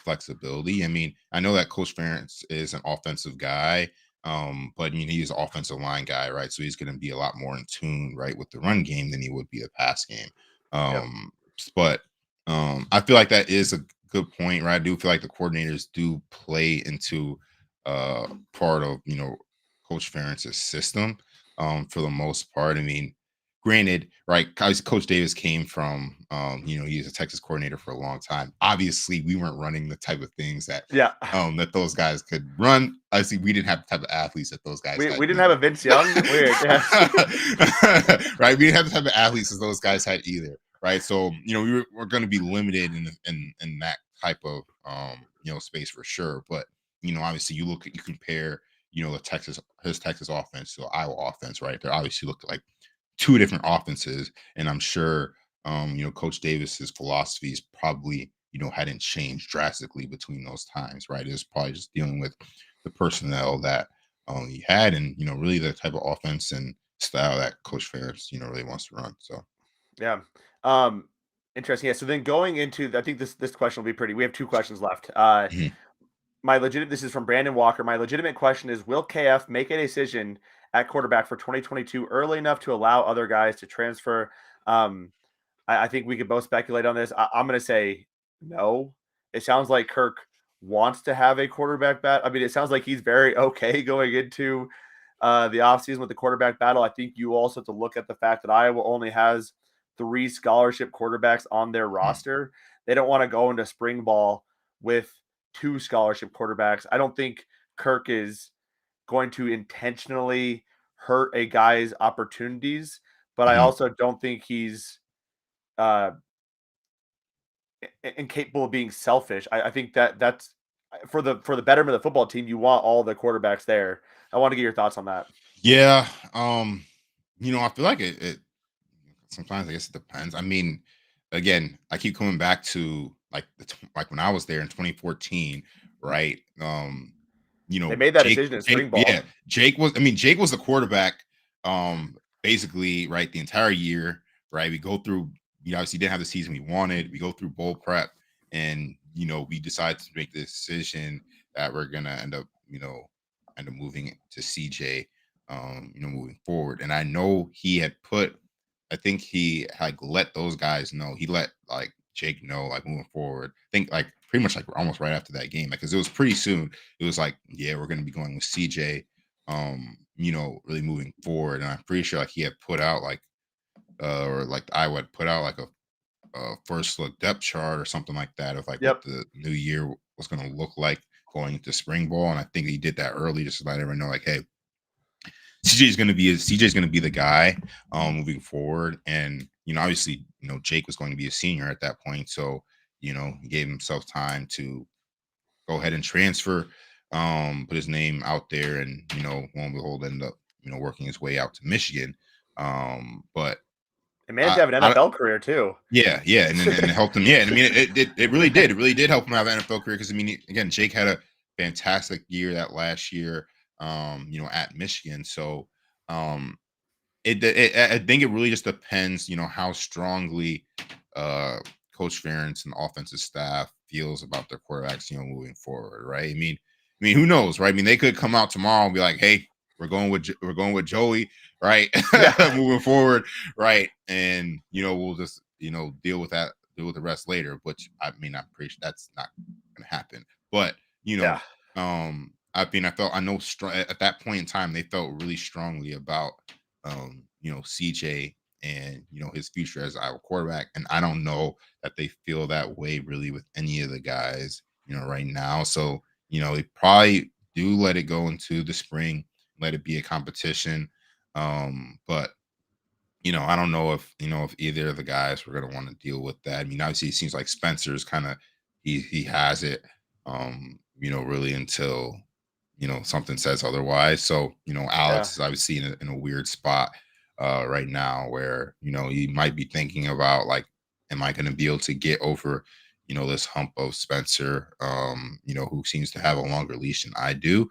flexibility. I mean, I know that Coach Ferentz is an offensive guy, but he's an offensive line guy, right? So he's going to be a lot more in tune, right, with the run game than he would be the pass game. Yep. But I feel like that is a good point, right? I do feel like the coordinators do play into part of Coach Ferentz's system for the most part. I mean, granted, right, Coach Davis came from he was a Texas coordinator for a long time. Obviously, we weren't running the type of things that that those guys could run. Obviously, we didn't have the type of athletes that those guys had. We didn't have a Vince Young. Weird. Yeah. Right, we didn't have the type of athletes as those guys had either, right? So we're going to be limited in that type of space for sure. But obviously you compare his Texas offense to the Iowa offense, right? They're obviously looked like two different offenses, and I'm sure Coach Davis's philosophies probably hadn't changed drastically between those times, right? It was probably just dealing with the personnel that he had, and really the type of offense and style that Coach Ferentz really wants to run. So yeah, interesting. Yeah. So then going into, I think this question will be pretty. We have two questions left. Mhm. This is from Brandon Walker. My legitimate question is, will KF make a decision at quarterback for 2022 early enough to allow other guys to transfer? I think we could both speculate on this. I'm going to say no. It sounds like Kirk wants to have a quarterback battle. I mean, it sounds like he's very okay going into the offseason with the quarterback battle. I think you also have to look at the fact that Iowa only has 3 scholarship quarterbacks on their roster. They don't want to go into spring ball with 2 scholarship quarterbacks. I don't think Kirk is going to intentionally hurt a guy's opportunities, but I also don't think he's incapable of being selfish. I think that's for the betterment of the football team. You want all the quarterbacks there. I want to get your thoughts on that. Yeah, I feel like it sometimes I guess it depends. I mean, again, I keep coming back to like when I was there in 2014, right? They made that decision in spring ball. Yeah, Jake was the quarterback basically, right, the entire year, right? We go through, obviously didn't have the season we wanted. We go through bowl prep, and we decide to make the decision that we're gonna end up moving to CJ moving forward. And I know he had I think he let those guys know. He let Jake know moving forward. I think pretty much almost right after that game, because it was pretty soon. It was yeah, we're gonna be going with CJ, really moving forward. And I'm pretty sure he had put out or Iowa had put out a first look depth chart or something like that of what the new year was gonna look like going into spring ball. And I think he did that early just to let everyone know hey, CJ's going to be the guy moving forward. And obviously Jake was going to be a senior at that point, so he gave himself time to go ahead and transfer, put his name out there, and lo and behold ended up working his way out to Michigan. But he managed to have an NFL career too. Yeah, and it helped him. Yeah, and I mean it really did. It really did help him have an NFL career, because again, Jake had a fantastic year that last year. At Michigan. So I think it really just depends, how strongly Coach Ferentz and the offensive staff feels about their quarterbacks, moving forward, right? I mean, who knows, right? I mean, they could come out tomorrow and be like, hey, we're going with Joey, right? Moving forward, right? And we'll just deal with the rest later. Which I mean, I'm pretty sure that's not gonna happen. But I know at that point in time they felt really strongly about CJ and his future as Iowa quarterback. And I don't know that they feel that way really with any of the guys right now. So they probably do let it go into the spring, let it be a competition. But I don't know if either of the guys were going to want to deal with that. I mean, obviously it seems like Spencer's kind of he has it really until something says otherwise. So Alex is obviously in a weird spot right now where he might be thinking about, like, am I going to be able to get over this hump of Spencer, who seems to have a longer leash than I do.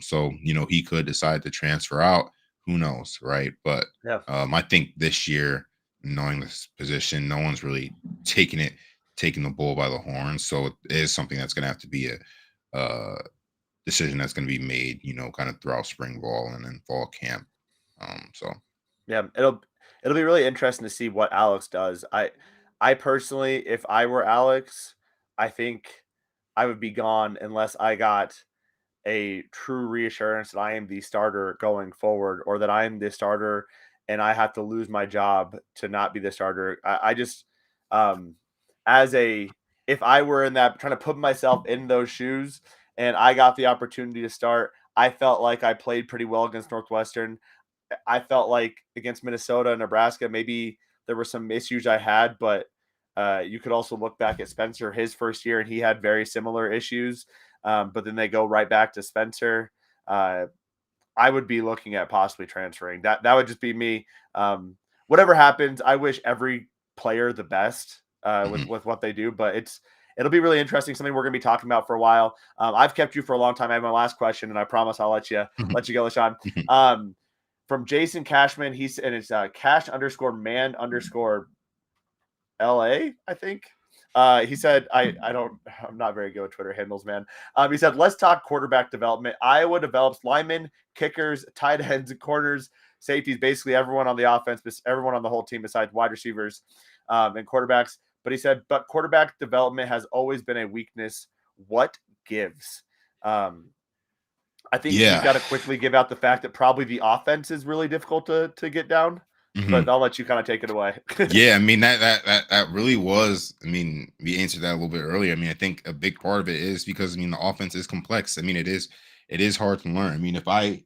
So he could decide to transfer out. Who knows, right? But I think this year, knowing this position, no one's really taking the bull by the horns. So it is something that's going to have to be a decision that's going to be made, kind of throughout spring ball and then fall camp. So yeah, it'll be really interesting to see what Alex does. I personally, if I were Alex, I think I would be gone unless I got a true reassurance that I am the starter going forward, or that I am the starter and I have to lose my job to not be the starter. I just, if I were in that, trying to put myself in those shoes and I got the opportunity to start, I felt like I played pretty well against Northwestern. I felt like against Minnesota and Nebraska, maybe there were some issues I had, but you could also look back at Spencer his first year and he had very similar issues. But then they go right back to Spencer. I would be looking at possibly transferring. That would just be me. Whatever happens, I wish every player the best with what they do, but it'll be really interesting. Something we're going to be talking about for a while. I've kept you for a long time. I have my last question, and I promise I'll let you go, LeShun. From Jason Cashman, and it's cash_man_ LA, I think. He said, I'm not very good with Twitter handles, man. He said, let's talk quarterback development. Iowa develops linemen, kickers, tight ends, corners, safeties, basically everyone on the offense, everyone on the whole team besides wide receivers and quarterbacks. But he said, but quarterback development has always been a weakness. What gives? I think he's got to quickly give out the fact that probably the offense is really difficult to get down. But I'll let you kind of take it away. Yeah, I mean that really was. I mean, we answered that a little bit earlier. I mean, I think a big part of it is because the offense is complex. I mean, it is hard to learn. I mean, if I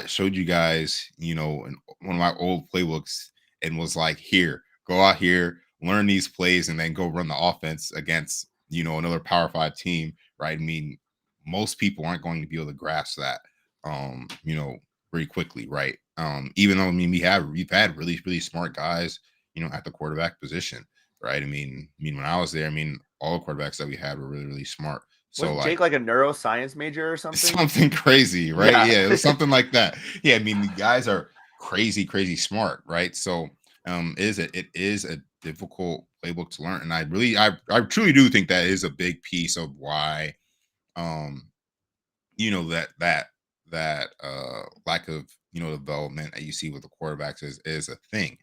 showed you guys, in one of my old playbooks and was like, here, go out here, learn these plays, and then go run the offense against another Power 5 team, right? I mean, most people aren't going to be able to grasp that, pretty quickly, right? Even though we've had really, really smart guys, at the quarterback position, right? I mean, when I was there, all the quarterbacks that we had were really, really smart. So was Jake like a neuroscience major or something? Something crazy, right? Yeah, it was something like that. Yeah, I mean, the guys are crazy, crazy smart, right? So it is a difficult playbook to learn, and I truly do think that is a big piece of why that lack of development that you see with the quarterbacks is a thing.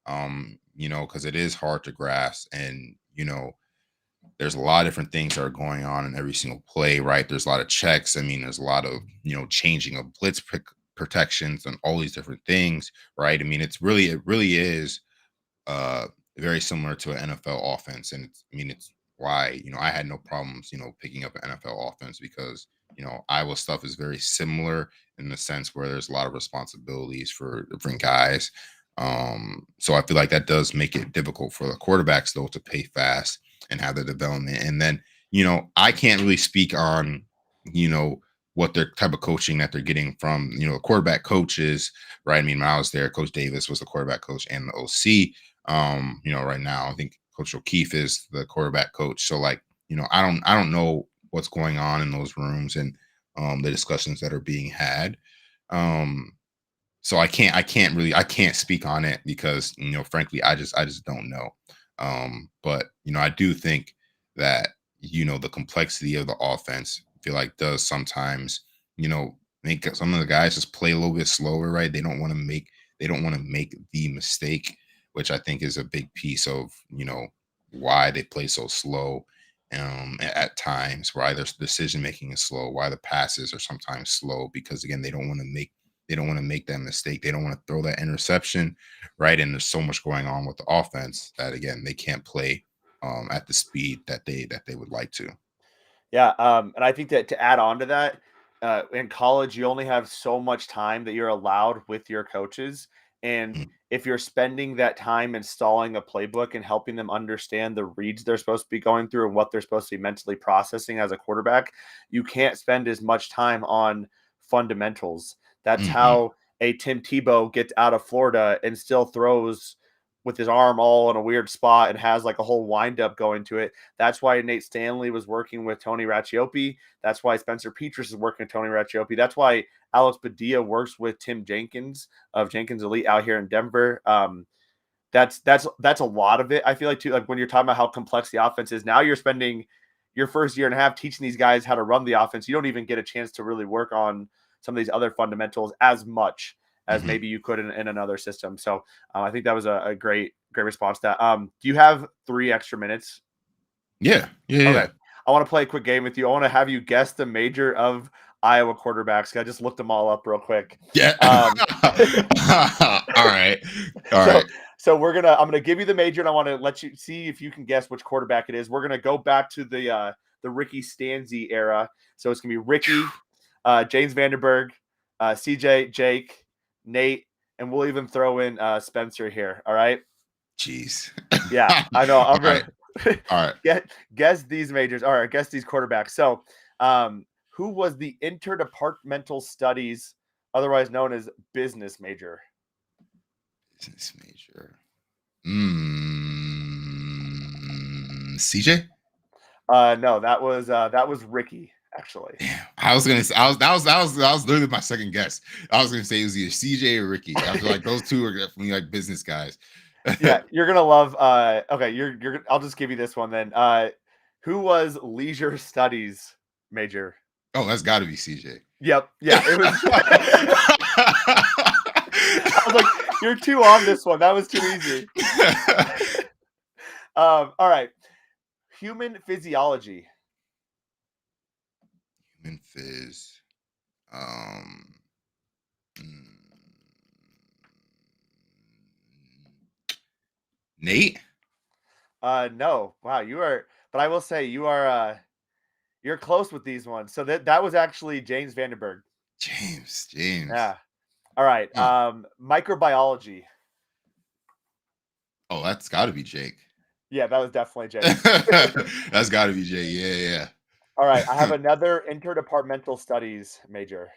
Because it is hard to grasp, and there's a lot of different things that are going on in every single play, right? There's a lot of checks. I mean, there's a lot of changing of blitz protections and all these different things, right? I mean, it really is very similar to an NFL offense, and it's why I had no problems picking up an NFL offense, because Iowa stuff is very similar in the sense where there's a lot of responsibilities for different guys. So I feel like that does make it difficult for the quarterbacks though to pay fast and have the development. And then I can't really speak on what their type of coaching that they're getting from the quarterback coaches, right? I mean, when I was there, Coach Davis was the quarterback coach and the OC. Right now I think Coach O'Keefe is the quarterback coach. So like, I don't know what's going on in those rooms and the discussions that are being had. So I can't speak on it because frankly I just don't know. But I do think that the complexity of the offense, I feel like, does sometimes make some of the guys just play a little bit slower, right? They don't want to make the mistake, which I think is a big piece of why they play so slow at times, why their decision making is slow, why the passes are sometimes slow, because again, they don't want to make They don't want to make that mistake. They don't want to throw that interception, right? And there's so much going on with the offense that, again, they can't play at the speed that they would like to. Yeah, and I think that to add on to that, in college, you only have so much time that you're allowed with your coaches. And Mm. if you're spending that time installing a playbook and helping them understand the reads they're supposed to be going through and what they're supposed to be mentally processing as a quarterback, you can't spend as much time on fundamentals. That's Mhm. how a Tim Tebow gets out of Florida and still throws with his arm all in a weird spot and has like a whole windup going to it. That's why Nate Stanley was working with Tony Racciopi. That's why Spencer Petras is working with Tony Racciopi. That's why Alex Padilla works with Tim Jenkins of Jenkins Elite out here in Denver. That's a lot of it. I feel like too, like when you're talking about how complex the offense is, now you're spending your first year and a half teaching these guys how to run the offense. You don't even get a chance to really work on some of these other fundamentals as much as Mhm. maybe you could in another system. So I think that was a great response to that. Do you have 3 extra minutes? Yeah. Okay. I want to play a quick game with you. I want to have you guess the major of Iowa quarterbacks. I just looked them all up real quick. Yeah. All right. So I'm gonna give you the major, and I want to let you see if you can guess which quarterback it is. We're gonna go back to the Ricky Stanzi era. So it's gonna be Ricky, James Vanderberg, CJ, Jake, Nate, and we'll even throw in Spencer here. All right. Jeez. Yeah, I know. I'm All right. gonna All right. guess these majors. All right, guess these quarterbacks. So, who was the interdepartmental studies, otherwise known as business major? Business major. CJ? No, that was Ricky, actually. Damn. I was gonna say that was literally my second guess. I was gonna say it was either CJ or Ricky. I feel like those two are definitely like business guys. Yeah, you're gonna love. Okay, you're. I'll just give you this one then. Who was leisure studies major? Oh, that's got to be CJ. Yep. Yeah, it was. I was like, you're too on this one. That was too easy. All right. Human physiology. Human phys. Mm, Nate? No. Wow, you are. But I will say you are. You're close with these ones. So that was actually James Vanderberg. James. Yeah. All right. Huh. Microbiology. Oh, that's got to be Jake. Yeah, that was definitely Jake. That's got to be Jake. Yeah. All right. I have another interdepartmental studies major.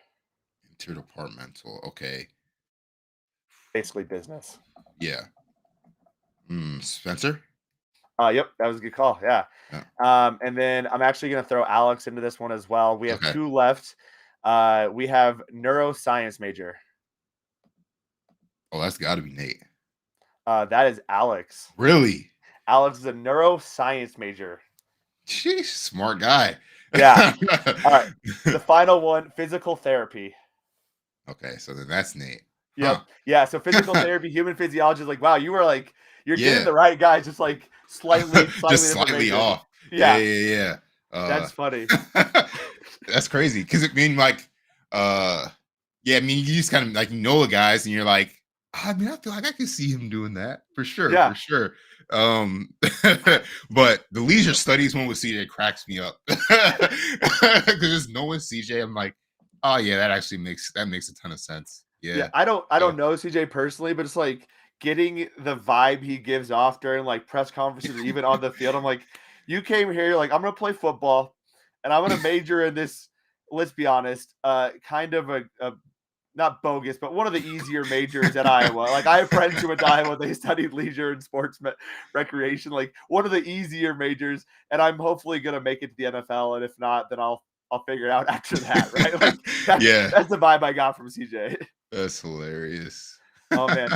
Interdepartmental. Okay. Basically business. Yeah. Spencer? Yep, that was a good call. Yeah. And then I'm actually going to throw Alex into this one as well. We have 2 left. We have neuroscience major. Oh, that's got to be Nate. That is Alex. Really? Alex is a neuroscience major. Sheesh, smart guy. Yeah. All right. The final one, physical therapy. Okay, so then that's Nate. Yep. Huh. Yeah. So physical therapy, human physiology is like, wow, you were like, you're getting Yeah. the right guy, just like slightly Just different slightly major. off. Yeah. Yeah. That's funny. That's crazy because it mean like, yeah, I mean you just kind of like the guys and you're like, I mean I feel like I can see him doing that for sure, Yeah. for sure. But the leisure studies one with CJ cracks me up because just knowing CJ, I'm like, oh yeah, that actually makes a ton of sense. Yeah. I don't know CJ personally, but it's like getting the vibe he gives off during like press conferences or even on the field. I'm like, you came here, you're like, I'm gonna play football and I'm gonna major in this, let's be honest, kind of a not bogus, but one of the easier majors at Iowa. Like I have friends who went to Iowa, they studied leisure and sports recreation, like one of the easier majors. And I'm hopefully gonna make it to the NFL. And if not, then I'll figure it out after that, right? Like that's the vibe I got from CJ. That's hilarious. Oh man.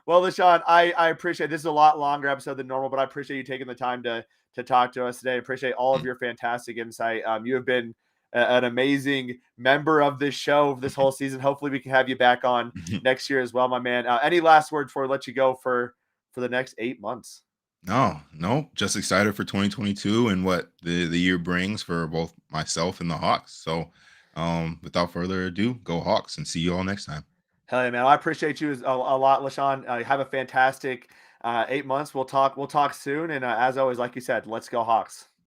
Well, LeShun, I appreciate this is a lot longer episode than normal, but I appreciate you taking the time to talk to us today. I appreciate all of your fantastic insight. You have been an amazing member of this show this whole season. Hopefully we can have you back on next year as well, my man. Any last words before I let you go for the next 8 months? No, just excited for 2022 and what the year brings for both myself and the Hawks. So Without further ado, go Hawks, and see you all next time. Hell yeah, man. I appreciate you a lot, LeShun. Have a fantastic 8 months. We'll talk soon. And as always, like you said, let's go Hawks.